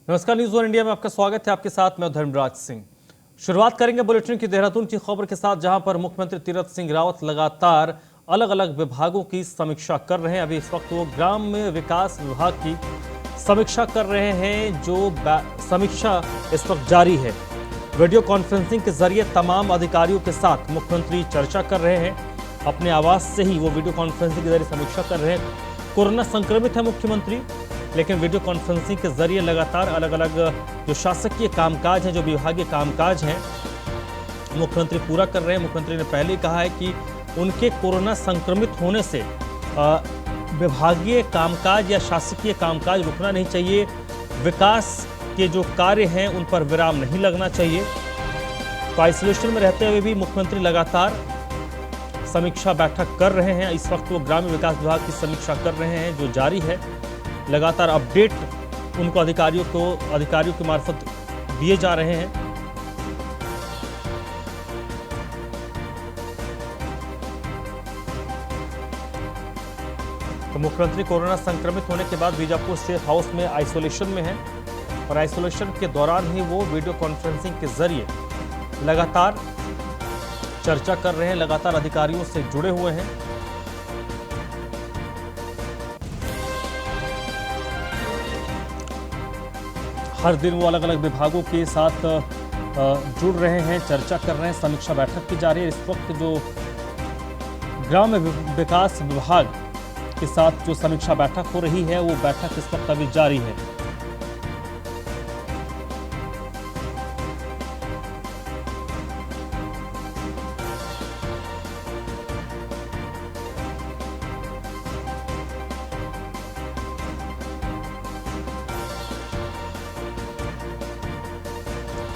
नमस्कार, news one India में आपका स्वागत है। आपके साथ मैं धर्मराज सिंह। शुरुआत करेंगे बुलेटिन की देहरादून की खबर के साथ, जहां पर मुख्यमंत्री तीरथ सिंह रावत लगातार अलग अलग विभागों की समीक्षा कर रहे हैं। अभी इस वक्त वो ग्राम्य विकास विभाग की समीक्षा कर रहे हैं, जो समीक्षा इस वक्त जारी है। वीडियो कॉन्फ्रेंसिंग के जरिए तमाम अधिकारियों के साथ मुख्यमंत्री चर्चा कर रहे हैं। अपने आवास से ही वो वीडियो कॉन्फ्रेंसिंग के जरिए समीक्षा कर रहे हैं। कोरोना संक्रमित है मुख्यमंत्री, लेकिन वीडियो कॉन्फ्रेंसिंग के जरिए लगातार अलग अलग जो शासकीय कामकाज हैं, जो विभागीय कामकाज हैं, मुख्यमंत्री पूरा कर रहे हैं। मुख्यमंत्री ने पहले कहा है कि उनके कोरोना संक्रमित होने से विभागीय कामकाज या शासकीय कामकाज रुकना नहीं चाहिए। विकास के जो कार्य हैं उन पर विराम नहीं लगना चाहिए। तो आइसोलेशन में रहते हुए भी मुख्यमंत्री लगातार समीक्षा बैठक कर रहे हैं। इस वक्त वो ग्राम्य विकास विभाग की समीक्षा कर रहे हैं, जो जारी है। लगातार अपडेट उनको अधिकारियों के मार्फत दिए जा रहे हैं। तो मुख्यमंत्री कोरोना संक्रमित होने के बाद बीजापुर स्टेट हाउस में आइसोलेशन में हैं और आइसोलेशन के दौरान ही वो वीडियो कॉन्फ्रेंसिंग के जरिए लगातार चर्चा कर रहे हैं, लगातार अधिकारियों से जुड़े हुए हैं। हर दिन वो अलग अलग विभागों के साथ जुड़ रहे हैं, चर्चा कर रहे हैं, समीक्षा बैठक की जा रही है। इस वक्त जो ग्राम्य विकास विभाग के साथ जो समीक्षा बैठक हो रही है, वो बैठक इस वक्त अभी जारी है।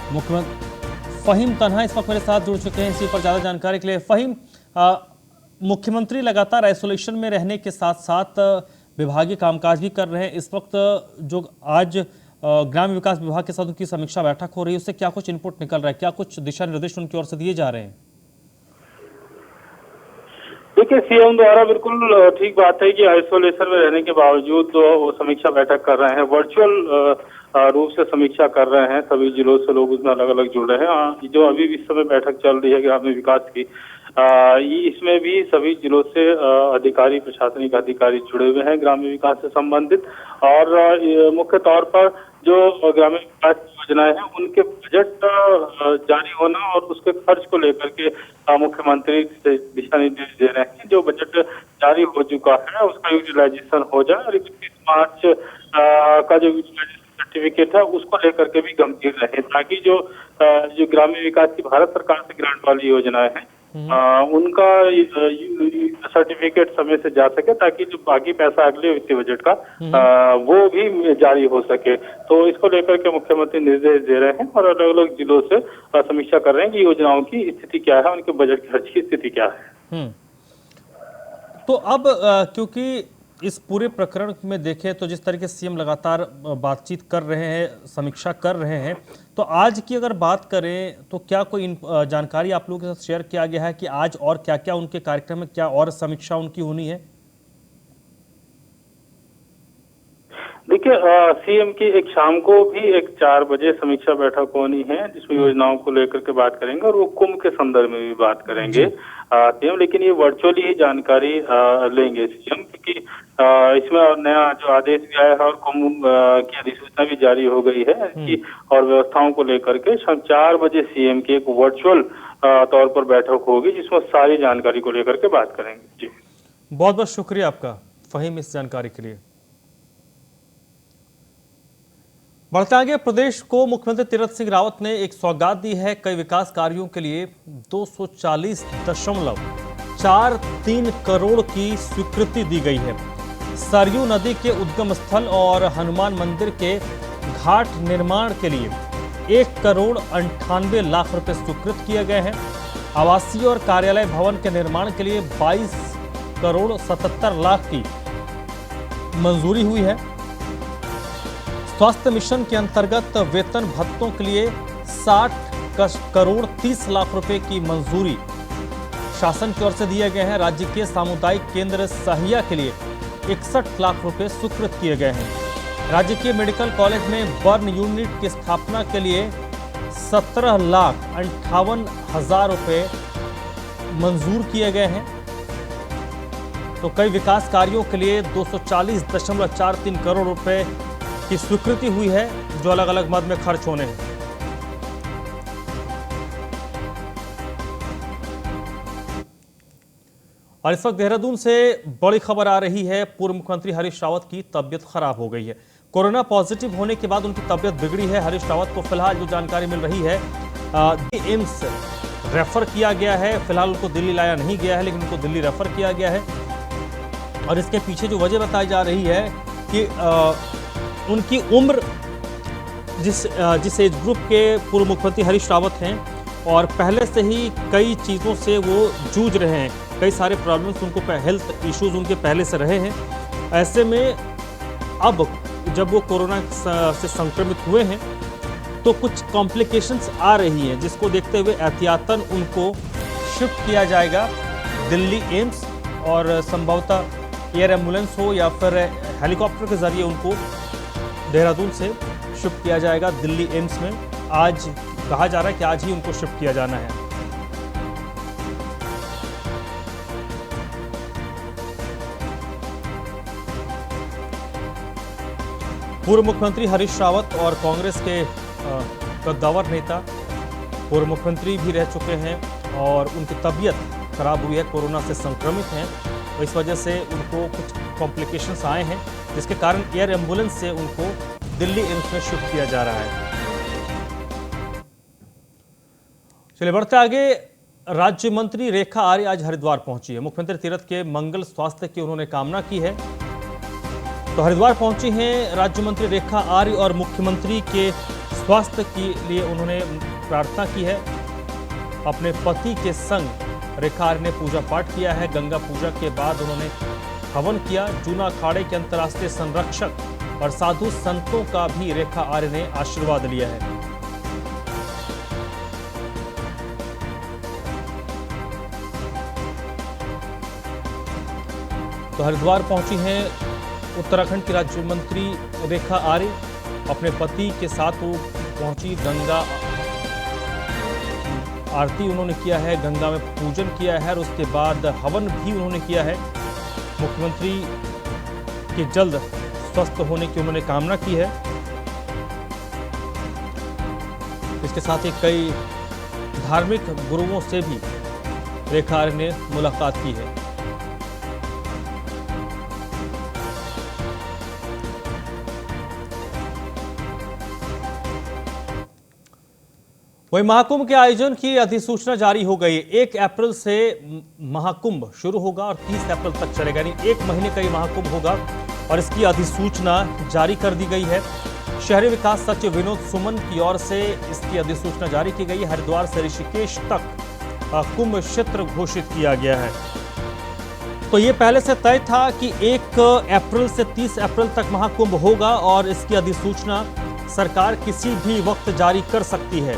मुख्यमंत्री फहीम तन्हा इस वक्त मेरे साथ जुड़ चुके हैं इसी पर ज्यादा जानकारी के लिए। फहीम, मुख्यमंत्री लगातार आइसोलेशन में रहने के साथ साथ विभागीय कामकाज भी कर रहे हैं। इस वक्त जो आज ग्राम्य विकास विभाग के साथ उनकी समीक्षा बैठक हो रही है, उससे क्या कुछ इनपुट निकल रहा है, क्या कुछ दिशा निर्देश उनकी ओर से दिए जा रहे हैं? देखिए, सीएम द्वारा बिल्कुल ठीक बात है कि आइसोलेशन में रहने के बावजूद वो समीक्षा बैठक कर रहे हैं। वर्चुअल रूप से समीक्षा कर रहे हैं। सभी जिलों से लोग उसमें अलग अलग जुड़ रहे हैं। जो अभी इस समय बैठक चल रही है ग्राम्य विकास की, इसमें भी सभी जिलों से अधिकारी, प्रशासनिक अधिकारी जुड़े हुए हैं ग्राम्य विकास से संबंधित। और मुख्य तौर पर जो ग्रामीण विकास योजनाएं हैं, उनके बजट जारी होना और उसके खर्च को लेकर के मुख्यमंत्री दिशा निर्देश दे रहे हैं। जो बजट जारी हो चुका है उसका यूटिलाइजेशन हो जाए और 31 मार्च का जो यूटिलाइजेशन सर्टिफिकेट है उसको लेकर के भी गंभीर रहे, ताकि जो ग्रामीण विकास की भारत सरकार से ग्रांट वाली योजनाएं हैं उनका सर्टिफिकेट समय से जा सके, ताकि जो बाकी पैसा अगले वित्तीय बजट का वो भी जारी हो सके। तो इसको लेकर के मुख्यमंत्री निर्देश दे रहे हैं और अलग अलग जिलों से समीक्षा कर रहे हैं कि योजनाओं की स्थिति क्या है, उनके बजट खर्च की स्थिति क्या है। तो अब क्योंकि इस पूरे प्रकरण में देखें तो जिस तरीके से सीएम लगातार बातचीत कर रहे हैं, समीक्षा कर रहे हैं, तो आज की अगर बात करें तो क्या कोई जानकारी आप लोगों के साथ शेयर किया गया है कि आज और क्या क्या उनके कार्यक्रम में, क्या और समीक्षा उनकी होनी है? देखिए, सीएम की एक शाम को भी एक 4 बजे समीक्षा बैठक होनी है, जिसमें योजनाओं को लेकर के बात करेंगे और वो कुंभ के संदर्भ में भी बात करेंगे सीएम। लेकिन ये वर्चुअली ही जानकारी लेंगे सीएम, क्योंकि इसमें नया जो आदेश भी आया है और कुंभ की अधिसूचना भी जारी हो गई है कि और व्यवस्थाओं को लेकर के शाम 4 बजे सीएम की एक वर्चुअल तौर पर बैठक होगी, जिसमें सारी जानकारी को लेकर के बात करेंगे। जी, बहुत बहुत शुक्रिया आपका फहीम इस जानकारी के लिए। बढ़ते आगे, प्रदेश को मुख्यमंत्री तीरथ सिंह रावत ने एक सौगात दी है। कई विकास कार्यों के लिए 240.43 करोड़ की स्वीकृति दी गई है। सरयू नदी के उद्गम स्थल और हनुमान मंदिर के घाट निर्माण के लिए 1,98 लाख रुपए स्वीकृत किए गए हैं। आवासीय और कार्यालय भवन के निर्माण के लिए 22,77 लाख की मंजूरी हुई है। स्वास्थ्य मिशन के अंतर्गत वेतन भत्तों के लिए 60,30 लाख रुपए की मंजूरी शासन की ओर से दिए गए हैं। राज्य के सामुदायिक केंद्र सहिया के लिए 61 लाख रुपए स्वीकृत किए गए हैं। राजकीय मेडिकल कॉलेज में बर्न यूनिट की स्थापना के लिए 17,58,000 रुपए मंजूर किए गए हैं। तो कई विकास कार्यों के लिए 240.43 करोड़ रुपए की स्वीकृति हुई है, जो अलग अलग मद में खर्च होने हैं। और इस वक्त देहरादून से बड़ी खबर आ रही है। पूर्व मुख्यमंत्री हरीश रावत की तबीयत खराब हो गई है। कोरोना पॉजिटिव होने के बाद उनकी तबीयत बिगड़ी है। हरीश रावत को फिलहाल जो जानकारी मिल रही है, एम्स रेफर किया गया है। फिलहाल उनको दिल्ली लाया नहीं गया है, लेकिन उनको दिल्ली रेफर किया गया है। और इसके पीछे जो वजह बताई जा रही है कि उनकी उम्र, जिस एज ग्रुप के पूर्व मुख्यमंत्री हरीश रावत हैं और पहले से ही कई चीज़ों से वो जूझ रहे हैं, कई सारे प्रॉब्लम्स उनको, हेल्थ इश्यूज उनके पहले से रहे हैं। ऐसे में अब जब वो कोरोना से संक्रमित हुए हैं तो कुछ कॉम्प्लिकेशंस आ रही हैं, जिसको देखते हुए एहतियातन उनको शिफ्ट किया जाएगा दिल्ली एम्स, और संभवतः एयर एम्बुलेंस हो या फिर हेलीकॉप्टर के जरिए उनको देहरादून से शिफ्ट किया जाएगा दिल्ली एम्स में। आज कहा जा रहा है कि आज ही उनको शिफ्ट किया जाना है। पूर्व मुख्यमंत्री हरीश रावत और कांग्रेस के कद्दावर नेता पूर्व मुख्यमंत्री भी रह चुके हैं और उनकी तबीयत खराब हुई है, कोरोना से संक्रमित हैं। तो इस वजह से उनको कुछ कॉम्प्लिकेशंस आए हैं, जिसके कारण एयर एम्बुलेंस से उनको दिल्ली एम्स में शिफ्ट किया जा रहा है। चलिए बढ़ते आगे। राज्य मंत्री रेखा आर्य आज हरिद्वार पहुंची है। मुख्यमंत्री तीरथ के मंगल स्वास्थ्य की उन्होंने कामना की है। तो हरिद्वार पहुंची हैं राज्य मंत्री रेखा आर्य और मुख्यमंत्री के स्वास्थ्य के लिए उन्होंने प्रार्थना की है। अपने पति के संग रेखा आर्य ने पूजा पाठ किया है। गंगा पूजा के बाद उन्होंने हवन किया। जूना अखाड़े के अंतर्राष्ट्रीय संरक्षक और साधु संतों का भी रेखा आर्य ने आशीर्वाद लिया है। तो हरिद्वार पहुंची हैं उत्तराखंड की राज्य मंत्री रेखा आर्य। अपने पति के साथ वो पहुंची। गंगा आरती उन्होंने किया है, गंगा में पूजन किया है और उसके बाद हवन भी उन्होंने किया है। मुख्यमंत्री के जल्द स्वस्थ होने की उन्होंने कामना की है। इसके साथ ही कई धार्मिक गुरुओं से भी रेखा आर्य ने मुलाकात की है। वही महाकुंभ के आयोजन की अधिसूचना जारी हो गई। 1 अप्रैल से महाकुंभ शुरू होगा और 30 अप्रैल तक चलेगा, यानी 1 महीने का ये महाकुंभ होगा और इसकी अधिसूचना जारी कर दी गई है। शहरी विकास सचिव विनोद सुमन की ओर से इसकी अधिसूचना जारी की गई है। हरिद्वार से ऋषिकेश तक कुंभ क्षेत्र घोषित किया गया है। तो ये पहले से तय था कि 1 अप्रैल से 30 अप्रैल तक महाकुंभ होगा और इसकी अधिसूचना सरकार किसी भी वक्त जारी कर सकती है।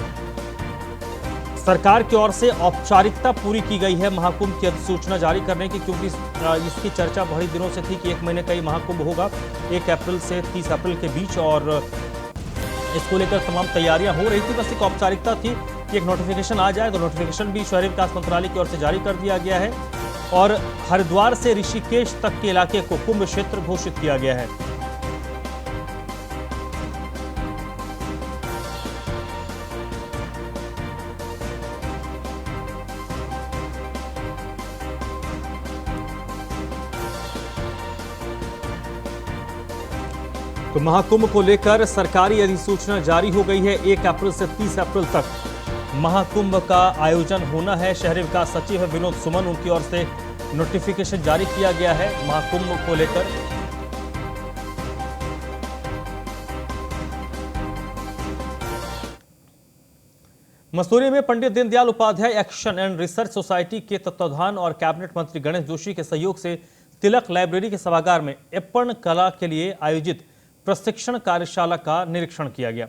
सरकार की ओर से औपचारिकता पूरी की गई है महाकुंभ की अधिसूचना जारी करने की, क्योंकि इसकी चर्चा बड़ी दिनों से थी कि 1 महीने का ही महाकुंभ होगा 1 अप्रैल से 30 अप्रैल के बीच, और इसको लेकर तमाम तैयारियां हो रही थी। बस एक औपचारिकता थी कि एक नोटिफिकेशन आ जाए, तो नोटिफिकेशन भी शहरी विकास मंत्रालय की ओर से जारी कर दिया गया है और हरिद्वार से ऋषिकेश तक के इलाके को कुंभ क्षेत्र घोषित किया गया है। तो महाकुंभ को लेकर सरकारी अधिसूचना जारी हो गई है। 1 अप्रैल से 30 अप्रैल तक महाकुंभ का आयोजन होना है। शहरी विकास सचिव है विनोद सुमन, उनकी ओर से नोटिफिकेशन जारी किया गया है महाकुंभ को लेकर। मसूरी में Pandit Deendayal Upadhyay action and research society के तत्वाधान और कैबिनेट मंत्री गणेश जोशी के सहयोग से तिलक लाइब्रेरी के सभागार में एप्पन कला के लिए आयोजित प्रशिक्षण कार्यशाला का निरीक्षण किया गया।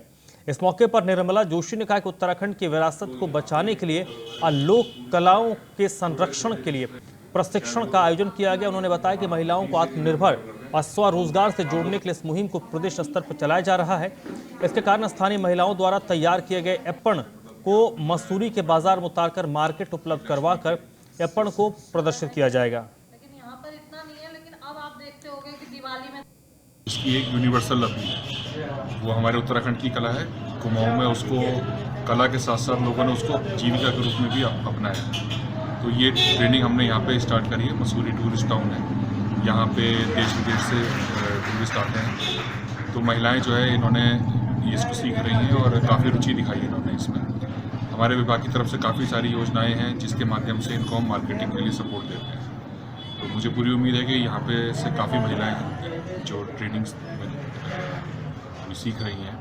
इस मौके पर निर्मला जोशी ने कहा कि उत्तराखंड की विरासत को बचाने के लिए और लोक कलाओं के संरक्षण के लिए प्रशिक्षण का आयोजन किया गया। उन्होंने बताया कि महिलाओं को आत्मनिर्भर और स्वरोजगार से जोड़ने के लिए इस मुहिम को प्रदेश स्तर पर चलाया जा रहा है। इसके कारण स्थानीय महिलाओं द्वारा तैयार किए गए एप्पण को मसूरी के बाजार में उतारकर मार्केट उपलब्ध करवाकर एप्पण को प्रदर्शित किया जाएगा। लेकिन यहाँ पर इतना नहीं है, लेकिन अब आप देखते होंगे कि दिवाली में इसकी एक यूनिवर्सल अपील है, वो हमारे उत्तराखंड की कला है। कुमाऊं में उसको कला के साथ साथ लोगों ने उसको जीविका के रूप में भी अपनाया। तो ये ट्रेनिंग हमने यहाँ पे स्टार्ट करी है। मसूरी टूरिस्ट टाउन है, यहाँ पे देश विदेश से टूरिस्ट आते हैं। तो महिलाएं जो है इन्होंने इसको सीख रही हैं और काफ़ी रुचि दिखाई है इन्होंने इसमें। हमारे विभाग की तरफ से काफ़ी सारी योजनाएं हैं जिसके माध्यम से इनको हम मार्केटिंग के लिए सपोर्ट देते हैं। तो मुझे पूरी उम्मीद है कि यहाँ पे से काफ़ी महिलाएं हैं जो ट्रेनिंग सीख रही हैं,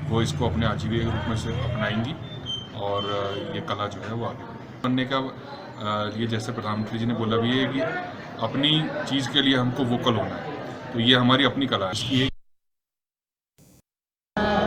वो इसको अपने आजीविका के रूप में से अपनाएंगी और ये कला जो है वो आगे बनने का ये जैसे प्रधानमंत्री जी ने बोला भी है कि अपनी चीज़ के लिए हमको वोकल होना है। तो ये हमारी अपनी कला है। इसकी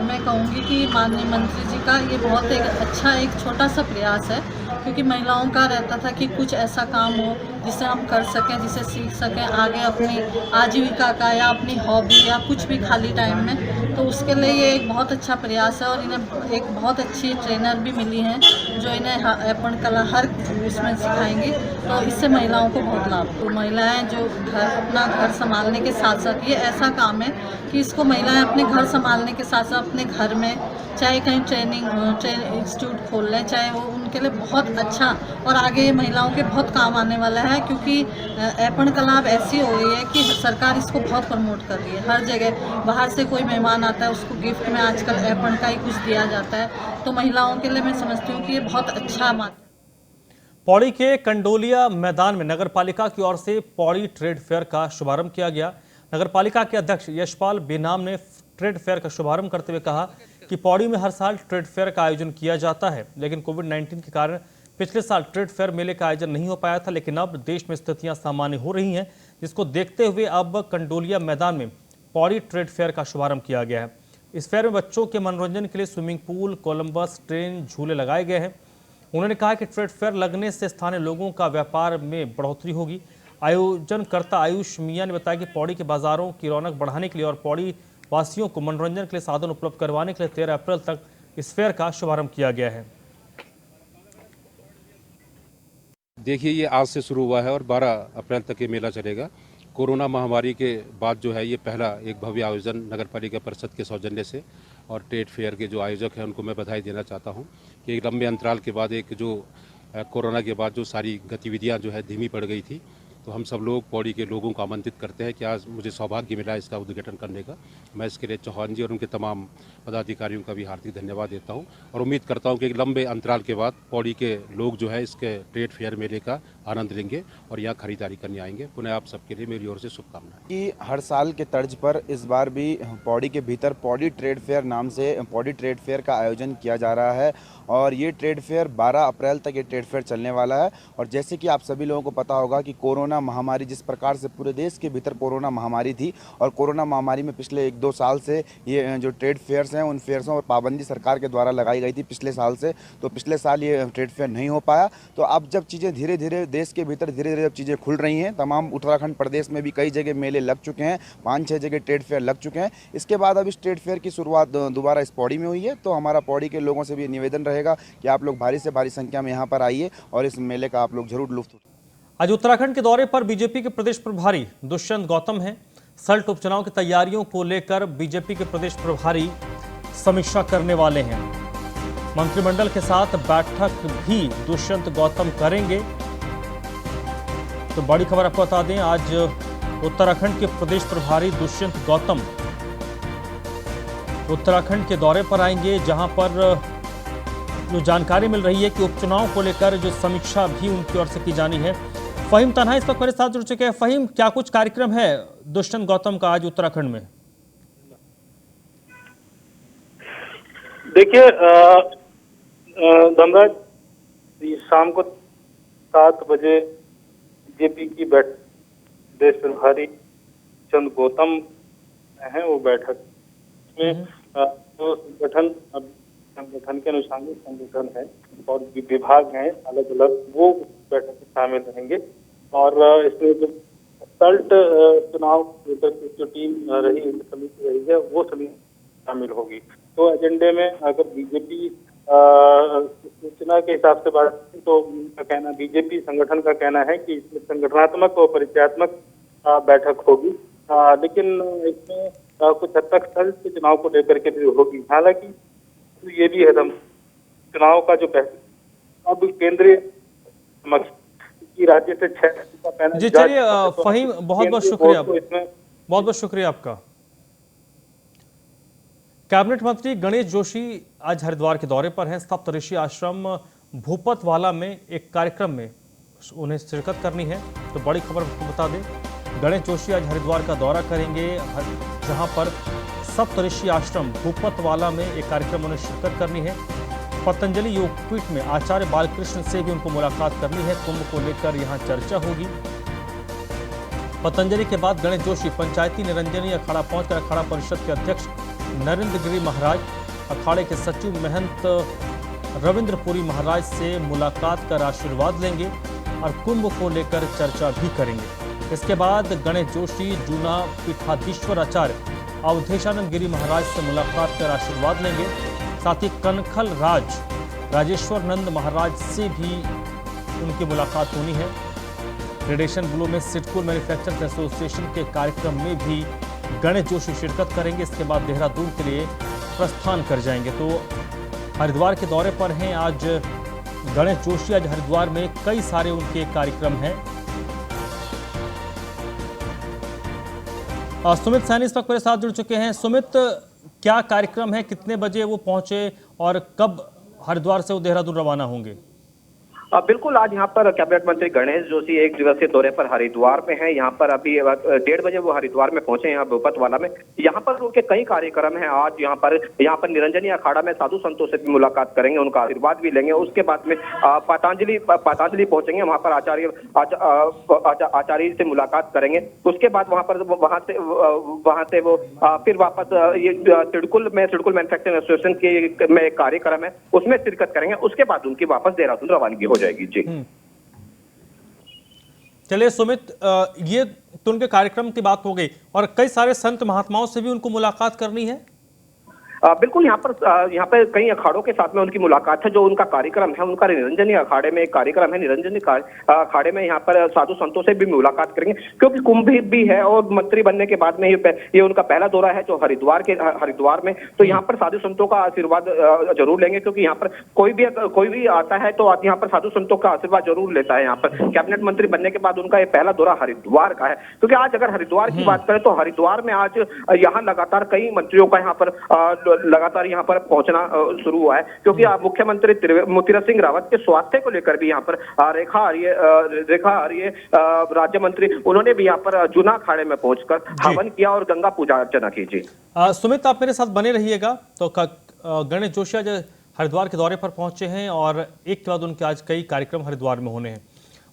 मैं कहूँगी कि माननीय मंत्री जी का ये बहुत एक अच्छा एक छोटा सा प्रयास है, क्योंकि महिलाओं का रहता था कि कुछ ऐसा काम हो जिसे हम कर सकें, जिसे सीख सकें आगे अपनी आजीविका का या अपनी हॉबी या कुछ भी खाली टाइम में। तो उसके लिए ये एक बहुत अच्छा प्रयास है और इन्हें एक बहुत अच्छी ट्रेनर भी मिली हैं जो इन्हें एप्पण कला हर उसमें सिखाएंगी। तो इससे महिलाओं को बहुत लाभ। तो महिलाएं जो अपना घर संभालने के साथ साथ, ये ऐसा काम है कि इसको महिलाएं अपने घर संभालने के साथ साथ अपने घर में चाहे कहीं ट्रेनिंग इंस्टीट्यूट खोल लें, चाहे वो उनके लिए बहुत अच्छा और आगे महिलाओं के बहुत काम आने वाला है। क्योंकि एप्पण कला अब ऐसी हो गई है कि सरकार इसको बहुत प्रमोट कर रही है। हर जगह बाहर से कोई मेहमान आता है उसको गिफ्ट में आजकल एप्पण का ही कुछ दिया जाता है। तो महिलाओं के लिए मैं समझती हूँ कि ये बहुत अच्छा माध्यम। पौड़ी के कंडोलिया मैदान में नगर पालिका की ओर से पौड़ी ट्रेड फेयर का शुभारंभ किया गया। नगर पालिका के अध्यक्ष यशपाल बेनाम ने ट्रेड फेयर का शुभारंभ करते हुए कहा कि पौड़ी में हर साल ट्रेड फेयर का आयोजन किया जाता है, लेकिन कोविड-19 के कारण पिछले साल ट्रेड फेयर मेले का आयोजन नहीं हो पाया था। लेकिन अब देश में स्थितियां सामान्य हो रही हैं, जिसको देखते हुए अब कंडोलिया मैदान में पौड़ी ट्रेड फेयर का शुभारंभ किया गया है। इस फेयर में बच्चों के मनोरंजन के लिए स्विमिंग पूल, कोलंबस ट्रेन, झूले लगाए गए हैं। उन्होंने कहा कि ट्रेड फेयर लगने से स्थानीय लोगों का व्यापार में बढ़ोतरी होगी। आयोजनकर्ता आयुष मियां ने बताया कि पौड़ी के बाजारों की रौनक बढ़ाने के लिए और पौड़ी वासियों को मनोरंजन के लिए साधन उपलब्ध करवाने के लिए 13 अप्रैल तक इस फेयर का शुभारंभ किया गया है। देखिए, ये आज से शुरू हुआ है और 12 अप्रैल तक ये मेला चलेगा। कोरोना महामारी के बाद जो है ये पहला एक भव्य आयोजन नगर पालिका परिषद के सौजन्य से, और ट्रेड फेयर के जो आयोजक हैं उनको मैं बधाई देना चाहता हूं कि एक लंबे अंतराल के बाद एक जो कोरोना के बाद जो सारी गतिविधियां जो है धीमी पड़ गई थी, तो हम सब लोग पौड़ी के लोगों को आमंत्रित करते हैं कि आज मुझे सौभाग्य मिला इसका उद्घाटन करने का। मैं इसके लिए चौहान जी और उनके तमाम पदाधिकारियों का भी हार्दिक धन्यवाद देता हूं और उम्मीद करता हूं कि एक लंबे अंतराल के बाद पौड़ी के लोग जो है इसके ट्रेड फेयर मेले का आनंद लेंगे और यहाँ खरीदारी करने आएंगे। पुनः आप सबके लिए मेरी ओर से शुभकामनाएं। कि हर साल के तर्ज पर इस बार भी पौड़ी के भीतर पौड़ी ट्रेड फेयर नाम से पौड़ी ट्रेड फेयर का आयोजन किया जा रहा है और ये ट्रेड फेयर 12 अप्रैल तक ये ट्रेड फेयर चलने वाला है। और जैसे कि आप सभी लोगों को पता होगा कि कोरोना महामारी, जिस प्रकार से पूरे देश के भीतर कोरोना महामारी थी और कोरोना महामारी में पिछले 1-2 साल से ये जो ट्रेड फेयर्स हैं उन फेयर्सों पर पाबंदी सरकार के द्वारा लगाई गई थी पिछले साल से। तो पिछले साल ये ट्रेड फेयर नहीं हो पाया। तो अब जब चीज़ें धीरे धीरे देश के भीतर धीरे धीरे जब चीज़ें खुल रही हैं, तमाम उत्तराखंड प्रदेश में भी कई जगह मेले लग चुके हैं, 5-6 जगह ट्रेड फेयर लग चुके हैं। इसके बाद अब इस ट्रेड फेयर की शुरुआत दोबारा इस पौड़ी में हुई है। तो हमारा पौड़ी के लोगों से भी निवेदन रहेगा कि आप लोग भारी से भारी संख्या में यहाँ पर आइए और इस मेले का आप लोग जरूर लुत्फ उठाइए। आज उत्तराखंड के दौरे पर बीजेपी के प्रदेश प्रभारी दुष्यंत गौतम हैं। सल्ट उपचुनाव की तैयारियों को लेकर बीजेपी के प्रदेश प्रभारी समीक्षा करने वाले हैं। मंत्रिमंडल के साथ बैठक भी दुष्यंत गौतम करेंगे। तो बड़ी खबर आपको बता दें, आज उत्तराखंड के प्रदेश प्रभारी दुष्यंत गौतम उत्तराखंड के दौरे पर आएंगे, जहां पर जो जानकारी मिल रही है कि उपचुनाव को लेकर जो समीक्षा भी उनकी ओर से की जानी है। फहीम तन्हा इस वक्त मेरे साथ जुड़ चुके हैं। फहीम, क्या कुछ कार्यक्रम है दुष्यंत गौतम का आज उत्तराखंड में? देखिए धनराज, शाम को 7 बजे बीजेपी की बैठक प्रदेश प्रभारी चंद गौतम हैं, वो बैठक में तो संगठन के अनुसार संगठन है और विभाग हैं अलग अलग, वो बैठक में शामिल रहेंगे। और इसमें जो सल्ट चुनाव जो टीम रही समिति रही है वो समिति शामिल होगी। तो एजेंडे में अगर बीजेपी सूचना के हिसाब से बात करें तो उनका कहना, बीजेपी संगठन का कहना है कि इसमें संगठनात्मक और परिचयात्मक बैठक होगी, लेकिन इसमें कुछ हद तक सल्ट के चुनाव को लेकर के भी होगी। हालांकि तो ये भी है चुनाव का जो अब केंद्रीय की राज्य से 6 का पैनल। जी चलिए फहीम, बहुत बहुत शुक्रिया, बहुत बहुत शुक्रिया आपका। कैबिनेट मंत्री गणेश जोशी आज हरिद्वार के दौरे पर हैं। सप्तऋषि आश्रम भूपतवाला में एक कार्यक्रम में उन्हें शिरकत करनी है। तो बड़ी खबर आपको बता दें, गणेश जोशी आज हरिद्वार का दौरा करेंगे, जहां पर सप्तऋषि आश्रम भूपतवाला में एक कार्यक्रम उन्हें शिरकत करनी है। पतंजलि योगपीठ में आचार्य बालकृष्ण से भी उनको मुलाकात करनी है। कुंभ को लेकर यहां चर्चा होगी। पतंजलि के बाद गणेश जोशी पंचायती निरंजनी अखाड़ा पहुंचकर अखाड़ा परिषद के अध्यक्ष नरेंद्र गिरी महाराज, अखाड़े के सचिव महंत रविंद्रपुरी महाराज से मुलाकात कर आशीर्वाद लेंगे और कुंभ को लेकर चर्चा भी करेंगे। इसके बाद गणेश जोशी जूना पीठाधीश्वर आचार्य अवधेशानंद गिरी महाराज से मुलाकात कर आशीर्वाद लेंगे। साथ ही कनखल राजेश्वर नंद महाराज से भी उनकी मुलाकात होनी है। ग्रेडेशन ब्लू में सिडकुल मैन्युफैक्चरर्स एसोसिएशन के कार्यक्रम में भी गणेश जोशी शिरकत करेंगे। इसके बाद देहरादून के लिए प्रस्थान कर जाएंगे। तो हरिद्वार के दौरे पर हैं आज गणेश जोशी। आज हरिद्वार में कई सारे उनके कार्यक्रम हैं। सुमित सैनी इस वक्त मेरे साथ जुड़ चुके हैं। सुमित, क्या कार्यक्रम है, कितने बजे वो पहुंचे और कब हरिद्वार से वो देहरादून रवाना होंगे? बिल्कुल, आज यहाँ पर कैबिनेट मंत्री गणेश जोशी 1 दिवसीय दौरे पर हरिद्वार में हैं। यहाँ पर अभी 1:30 बजे वो हरिद्वार में पहुंचे हैं भूपतवाला में। यहाँ पर उनके कई कार्यक्रम हैं। आज यहाँ पर निरंजनी अखाड़ा में साधु संतों से भी मुलाकात करेंगे, उनका आशीर्वाद भी लेंगे। उसके बाद में पतंजलि पहुंचेंगे, वहाँ पर आचार्य से मुलाकात करेंगे। उसके बाद वहाँ से वो फिर वापस ये सिडकुल मैन्युफैक्चरिंग एसोसिएशन में कार्यक्रम है, उसमें शिरकत करेंगे। उसके बाद उनकी वापस देहरादून रवानगी हो जाएगी। जी चलिए सुमित, ये तो उनके कार्यक्रम की बात हो गई और कई सारे संत महात्माओं से भी उनको मुलाकात करनी है। बिल्कुल, यहाँ पर कई अखाड़ों के साथ में उनकी मुलाकात है। जो उनका कार्यक्रम है, उनका निरंजनी अखाड़े में एक कार्यक्रम है। निरंजनी अखाड़े में यहाँ पर साधु संतों से भी मुलाकात करेंगे, क्योंकि कुंभ भी है और मंत्री बनने के बाद में ये उनका पहला दौरा है जो हरिद्वार में। तो यहाँ पर साधु संतों का आशीर्वाद जरूर लेंगे, क्योंकि यहाँ पर कोई भी आता है तो यहाँ पर साधु संतों का आशीर्वाद जरूर लेता है। यहाँ पर कैबिनेट मंत्री बनने के बाद उनका ये पहला दौरा हरिद्वार का है। क्योंकि आज अगर हरिद्वार की बात करें तो हरिद्वार में आज यहाँ लगातार कई मंत्रियों का यहाँ पर लगातार यहाँ पर पहुंचना शुरू हुआ है, क्योंकि मुख्यमंत्री तीरथ सिंह रावत के स्वास्थ्य को लेकर भी यहाँ पर रेखा आर्य राज्य मंत्री, उन्होंने भी यहाँ पर जूना अखाड़े में पहुंचकर हवन किया और गंगा पूजा अर्चना की। जी सुमित, आप मेरे साथ बने रहिएगा। तो गणेश जोशी आज हरिद्वार के दौरे पर पहुंचे हैं और एक के बाद उनके आज कई कार्यक्रम हरिद्वार में होने हैं।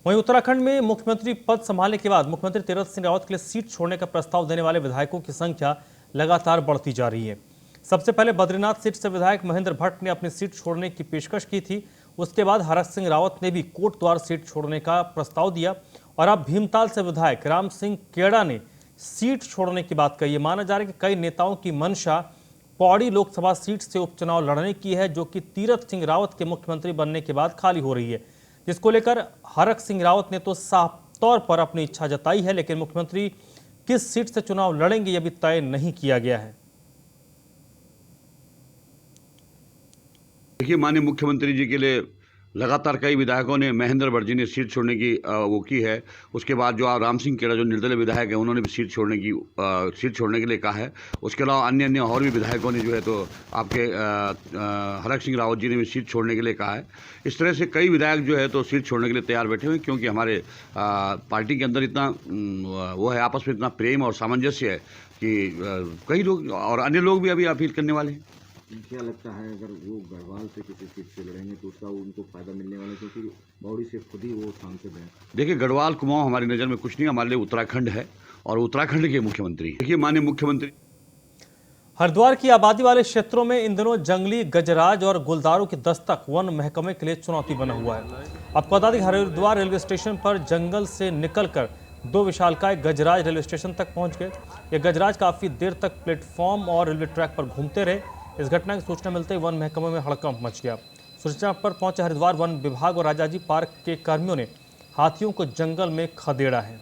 वहीं उत्तराखंड में मुख्यमंत्री पद संभालने के बाद मुख्यमंत्री तीरथ सिंह रावत के लिए सीट छोड़ने का प्रस्ताव देने वाले विधायकों की संख्या लगातार बढ़ती जा रही है। सबसे पहले बद्रीनाथ सीट से विधायक महेंद्र भट्ट ने अपनी सीट छोड़ने की पेशकश की थी। उसके बाद हरक सिंह रावत ने भी कोटद्वार सीट छोड़ने का प्रस्ताव दिया और अब भीमताल से विधायक राम सिंह केड़ा ने सीट छोड़ने की बात कही है। माना जा रहा है कि कई नेताओं की मंशा पौड़ी लोकसभा सीट से उपचुनाव लड़ने की है, जो कि तीरथ सिंह रावत के मुख्यमंत्री बनने के बाद खाली हो रही है, जिसको लेकर हरक सिंह रावत ने तो साफ तौर पर अपनी इच्छा जताई है, लेकिन मुख्यमंत्री किस सीट से चुनाव लड़ेंगे यह भी तय नहीं किया गया है। देखिए, माननीय मुख्यमंत्री जी के लिए लगातार कई विधायकों ने, महेंद्र भट्ट जी ने सीट छोड़ने की वो की है। उसके बाद जो राम सिंह केड़ा जो निर्दलीय विधायक है, उन्होंने भी सीट छोड़ने के लिए कहा है। उसके अलावा अन्य और भी विधायकों ने जो है तो आपके हरक सिंह रावत जी ने भी सीट छोड़ने के लिए कहा है। इस तरह से कई विधायक जो है तो सीट छोड़ने के लिए तैयार बैठे हुए हैं, क्योंकि हमारे पार्टी के अंदर इतना वो है, आपस में इतना प्रेम और सामंजस्य है कि कई लोग और अन्य लोग भी अभी अपील करने वाले हैं। क्या लगता है अगर वो गढ़वाल से किसी सीट से लड़ेंगे तो उसका उनको फायदा मिलने वाला है, क्योंकि बौड़ी से खुद ही वो सांसद हैं? देखिए, गढ़वाल कुमाऊं हमारी नज़र में कुछ नहीं, हमारे लिए उत्तराखंड है और उत्तराखंड के मुख्यमंत्री। देखिए, माननीय मुख्यमंत्री हरिद्वार की आबादी वाले क्षेत्रों में इन दिनों जंगली गजराज और गुलदारों की दस्तक वन महकमे के लिए चुनौती बना हुआ है। आपको बता दें कि हरिद्वार रेलवे स्टेशन पर जंगल से निकलकर दो विशालकाय गजराज रेलवे स्टेशन तक पहुंच गए। ये गजराज काफ़ी देर तक प्लेटफॉर्म और रेलवे ट्रैक पर घूमते रहे। इस घटना की सूचना मिलते ही वन महकमे में हड़कंप मच गया। सूचना पर पहुंचे हरिद्वार वन विभाग और राजाजी पार्क के कर्मियों ने हाथियों को जंगल में खदेड़ा है।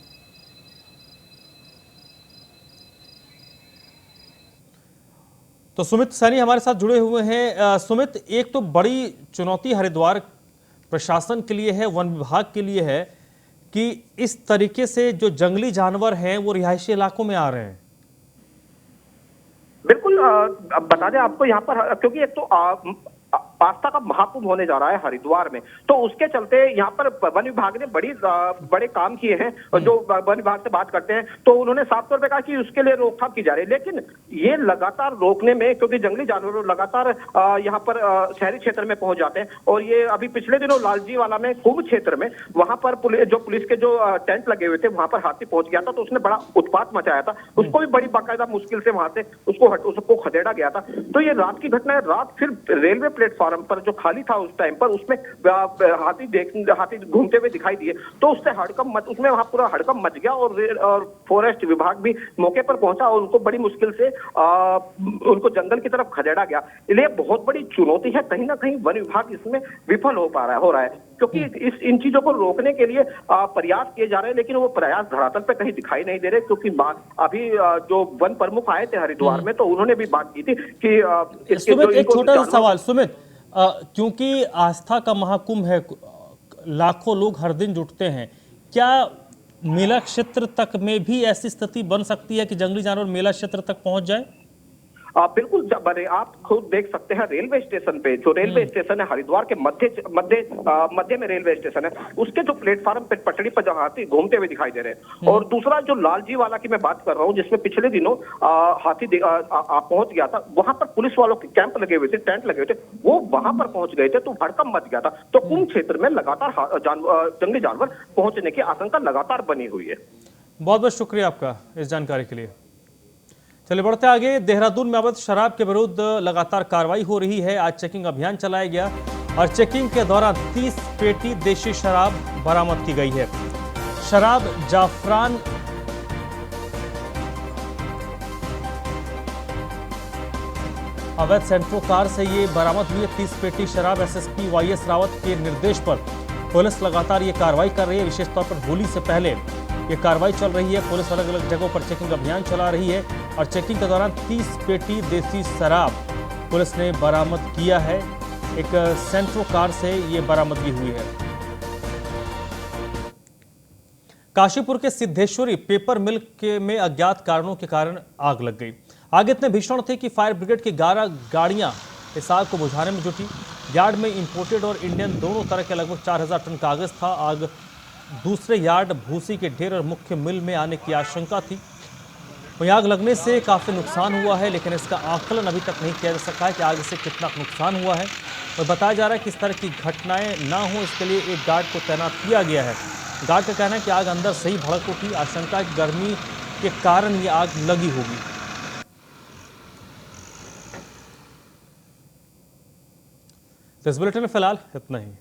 तो सुमित सैनी हमारे साथ जुड़े हुए हैं। सुमित, एक तो बड़ी चुनौती हरिद्वार प्रशासन के लिए है, वन विभाग के लिए है कि इस तरीके से जो जंगली जानवर हैं वो रिहायशी इलाकों में आ रहे हैं। बिल्कुल, बता दें आपको यहाँ पर, क्योंकि एक तो आस्था का महाकुंभ होने जा रहा है हरिद्वार में, तो उसके चलते यहाँ पर वन विभाग ने बड़े काम किए हैं। जो वन विभाग से बात करते हैं तो उन्होंने साफ तौर पे कहा कि उसके लिए रोकथाम की जा रही है, लेकिन ये लगातार रोकने में, क्योंकि जंगली जानवर लगातार यहाँ पर शहरी क्षेत्र में पहुंच जाते हैं। और ये अभी पिछले दिनों लालजी वाला में कुंभ क्षेत्र में वहां पर पुलिस के जो टेंट लगे हुए थे वहां पर हाथी पहुंच गया था, तो उसने बड़ा उत्पात मचाया था। उसको भी बड़ी बाकायदा मुश्किल से वहां से उसको खदेड़ा गया था। तो ये रात की घटना है। रात फिर रेलवे प्लेटफॉर्म पर जो खाली था उस टाइम पर, उसमें हाथी घूमते हुए दिखाई दिए, तो उससे उसमें वहां पूरा हड़कंप मच गया। और फॉरेस्ट विभाग भी मौके पर पहुंचा और उनको बड़ी मुश्किल से उनको जंगल की तरफ खदेड़ा गया। इसलिए बहुत बड़ी चुनौती है, कहीं ना कहीं वन विभाग इसमें विफल हो रहा है, क्योंकि इन चीजों को रोकने के लिए प्रयास किए जा रहे हैं, लेकिन वो प्रयास धरातल पे कहीं दिखाई नहीं दे रहे। क्योंकि अभी जो वन प्रमुख आए थे हरिद्वार में, तो उन्होंने भी बात की थी कि सुमित, एक छोटा सा सवाल सुमित, क्योंकि आस्था का महाकुंभ है, लाखों लोग हर दिन जुटते हैं, क्या मेला क्षेत्र तक में भी ऐसी स्थिति बन सकती है कि जंगली जानवर मेला क्षेत्र तक पहुंच जाए? बिल्कुल, आप खुद देख सकते हैं रेलवे स्टेशन पे, जो रेलवे स्टेशन है हरिद्वार के मध्य में रेलवे स्टेशन है, उसके जो प्लेटफॉर्म पे पटड़ी पर हाथी घूमते हुए दिखाई दे रहे हैं। और दूसरा जो लालजी वाला की मैं बात कर रहा हूँ, जिसमें पिछले दिनों हाथी पहुंच गया था, वहां पर पुलिस वालों के कैंप लगे हुए थे, टेंट लगे हुए थे, वो वहां पर पहुंच गए थे, तो हड़कंप मच गया था। तो कुंभ क्षेत्र में लगातार जंगली जानवर पहुंचने की आशंका लगातार बनी हुई है। बहुत बहुत शुक्रिया आपका इस जानकारी के लिए। चलिए बढ़ते आगे। देहरादून में अवैध शराब के विरुद्ध लगातार कार्रवाई हो रही है। आज चेकिंग अभियान चलाया गया और चेकिंग के दौरान 30 पेटी देशी शराब बरामद की गई है। शराब जाफरान अवैध सेंट्रो कार से ये बरामद हुई है। 30 पेटी शराब। एसएसपी वाईएस रावत के निर्देश पर पुलिस लगातार ये कार्रवाई कर रही है। विशेष तौर पर होली से पहले ये कार्रवाई चल रही है। पुलिस अलग अलग जगहों पर चेकिंग अभियान चला रही है और चेकिंग के दौरान 30 पेटी देसी शराब पुलिस ने बरामद किया है। एक सेंट्रो कार से ये बरामदगी हुई है। काशीपुर के सिद्धेश्वरी पेपर मिल में अज्ञात कारणों के कारण आग लग गई। आग इतने भीषण थे कि फायर ब्रिगेड की 11 गाड़ियां इस आग को बुझाने में जुटी। यार्ड में इंपोर्टेड और इंडियन दोनों तरह के लगभग 4000 टन कागज था। आग दूसरे यार्ड भूसी के ढेर और मुख्य मिल में आने की आशंका थी। वहीं आग लगने से काफ़ी नुकसान हुआ है, लेकिन इसका आकलन अभी तक नहीं किया जा सका है कि आग से कितना नुकसान हुआ है। और बताया जा रहा है कि इस तरह की घटनाएं ना हो, इसके लिए एक गार्ड को तैनात किया गया है। गार्ड का कहना है कि आग अंदर से ही भड़क उठी। आशंका है कि गर्मी के कारण ये आग लगी होगी। इस बुलेटिन में फिलहाल इतना ही।